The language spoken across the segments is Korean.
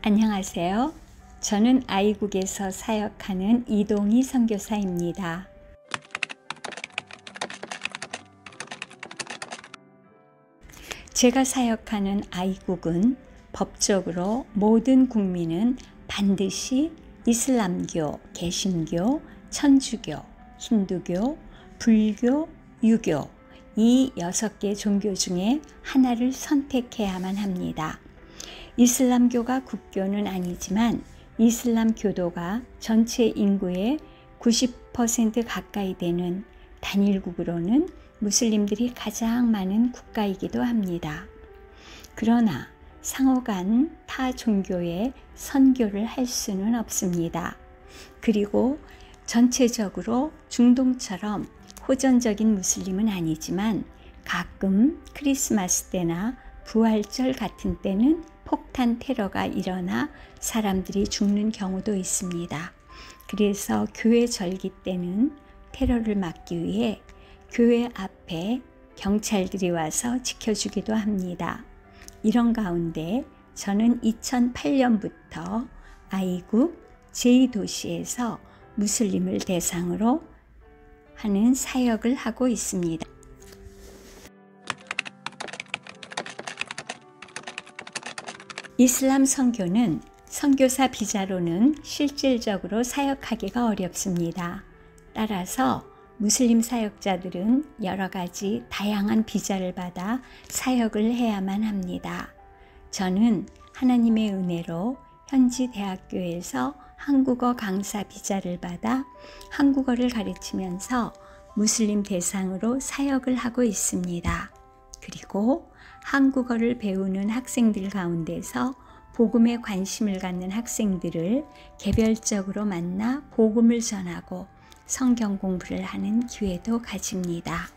안녕하세요. 저는 아이국에서 사역하는 이동희 선교사입니다. 제가 사역하는 아이국은 법적으로 모든 국민은 반드시 이슬람교, 개신교, 천주교, 힌두교, 불교, 유교 이 6개 종교 중에 하나를 선택해야만 합니다. 이슬람교가 국교는 아니지만 이슬람 교도가 전체 인구의 90% 가까이 되는 단일국으로는 무슬림들이 가장 많은 국가이기도 합니다. 그러나 상호간 타 종교의 선교를 할 수는 없습니다. 그리고 전체적으로 중동처럼 호전적인 무슬림은 아니지만 가끔 크리스마스 때나 부활절 같은 때는 폭탄 테러가 일어나 사람들이 죽는 경우도 있습니다. 그래서 교회 절기 때는 테러를 막기 위해 교회 앞에 경찰들이 와서 지켜주기도 합니다. 이런 가운데 저는 2008년부터 아이국 제2도시에서 무슬림을 대상으로 하는 사역을 하고 있습니다. 이슬람 선교는 선교사 비자로는 실질적으로 사역하기가 어렵습니다. 따라서 무슬림 사역자들은 여러 가지 다양한 비자를 받아 사역을 해야만 합니다. 저는 하나님의 은혜로 현지 대학교에서 한국어 강사 비자를 받아 한국어를 가르치면서 무슬림 대상으로 사역을 하고 있습니다. 그리고 한국어를 배우는 학생들 가운데서 복음에 관심을 갖는 학생들을 개별적으로 만나 복음을 전하고 성경 공부를 하는 기회도 가집니다.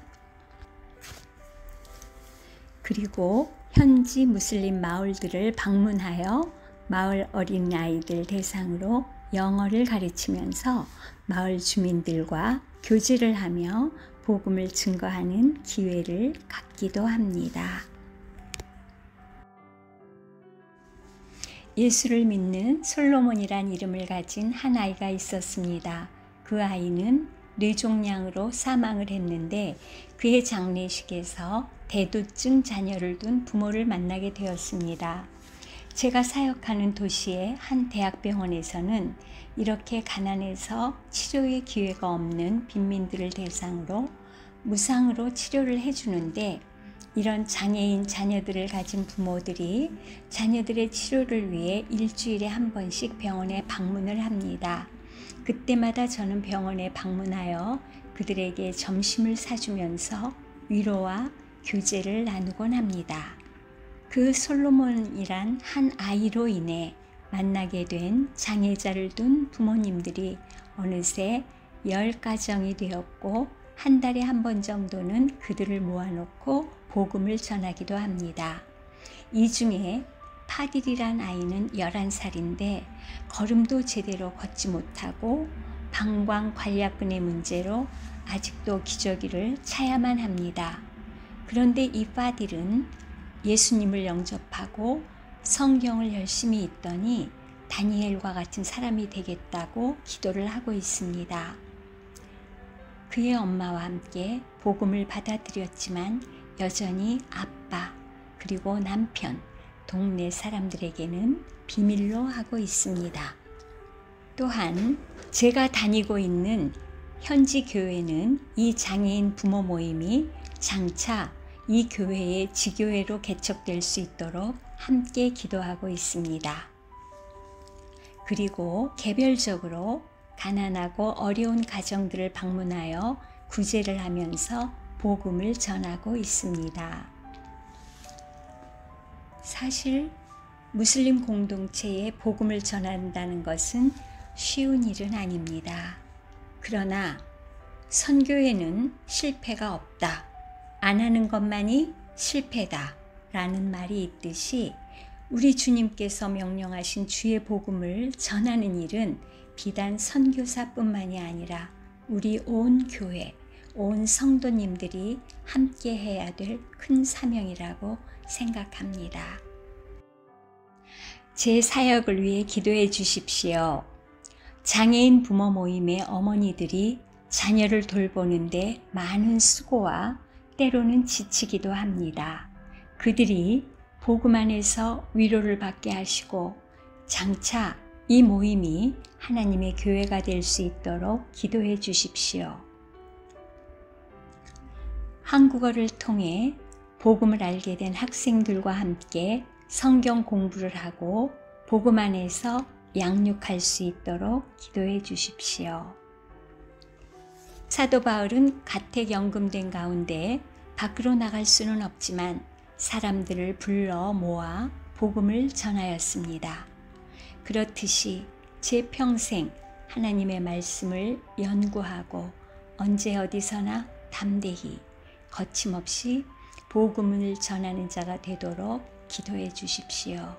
그리고 현지 무슬림 마을들을 방문하여 마을 어린아이들 대상으로 영어를 가르치면서 마을 주민들과 교제를 하며 복음을 증거하는 기회를 갖기도 합니다. 예수를 믿는 솔로몬이란 이름을 가진 한 아이가 있었습니다. 그 아이는 뇌종양으로 사망을 했는데 그의 장례식에서 대두증 자녀를 둔 부모를 만나게 되었습니다. 제가 사역하는 도시의 한 대학병원에서는 이렇게 가난해서 치료의 기회가 없는 빈민들을 대상으로 무상으로 치료를 해주는데 이런 장애인 자녀들을 가진 부모들이 자녀들의 치료를 위해 일주일에 한 번씩 병원에 방문을 합니다. 그때마다 저는 병원에 방문하여 그들에게 점심을 사주면서 위로와 교제를 나누곤 합니다. 그 솔로몬이란 한 아이로 인해 만나게 된 장애자를 둔 부모님들이 어느새 10가정이 되었고 한 달에 한 번 정도는 그들을 모아놓고 복음을 전하기도 합니다. 이 중에 파딜이란 아이는 11살인데 걸음도 제대로 걷지 못하고 방광관략근의 문제로 아직도 기저귀를 차야만 합니다. 그런데 이 파딜은 예수님을 영접하고 성경을 열심히 읽더니 다니엘과 같은 사람이 되겠다고 기도를 하고 있습니다. 그의 엄마와 함께 복음을 받아들였지만 여전히 아빠 그리고 남편, 동네 사람들에게는 비밀로 하고 있습니다. 또한 제가 다니고 있는 현지 교회는 이 장애인 부모 모임이 장차 이 교회의 지교회로 개척될 수 있도록 함께 기도하고 있습니다. 그리고 개별적으로 가난하고 어려운 가정들을 방문하여 구제를 하면서 복음을 전하고 있습니다. 사실 무슬림 공동체에 복음을 전한다는 것은 쉬운 일은 아닙니다. 그러나 선교에는 실패가 없다. 안 하는 것만이 실패다 라는 말이 있듯이 우리 주님께서 명령하신 주의 복음을 전하는 일은 비단 선교사뿐만이 아니라 우리 온 교회, 온 성도님들이 함께 해야 될 큰 사명이라고 생각합니다. 제 사역을 위해 기도해 주십시오. 장애인 부모 모임의 어머니들이 자녀를 돌보는데 많은 수고와 때로는 지치기도 합니다. 그들이 복음 안에서 위로를 받게 하시고 장차 이 모임이 하나님의 교회가 될 수 있도록 기도해 주십시오. 한국어를 통해 복음을 알게 된 학생들과 함께 성경 공부를 하고 복음 안에서 양육할 수 있도록 기도해 주십시오. 사도 바울은 가택연금된 가운데 밖으로 나갈 수는 없지만 사람들을 불러 모아 복음을 전하였습니다. 그렇듯이 제 평생 하나님의 말씀을 연구하고 언제 어디서나 담대히 거침없이 복음을 전하는 자가 되도록 기도해 주십시오.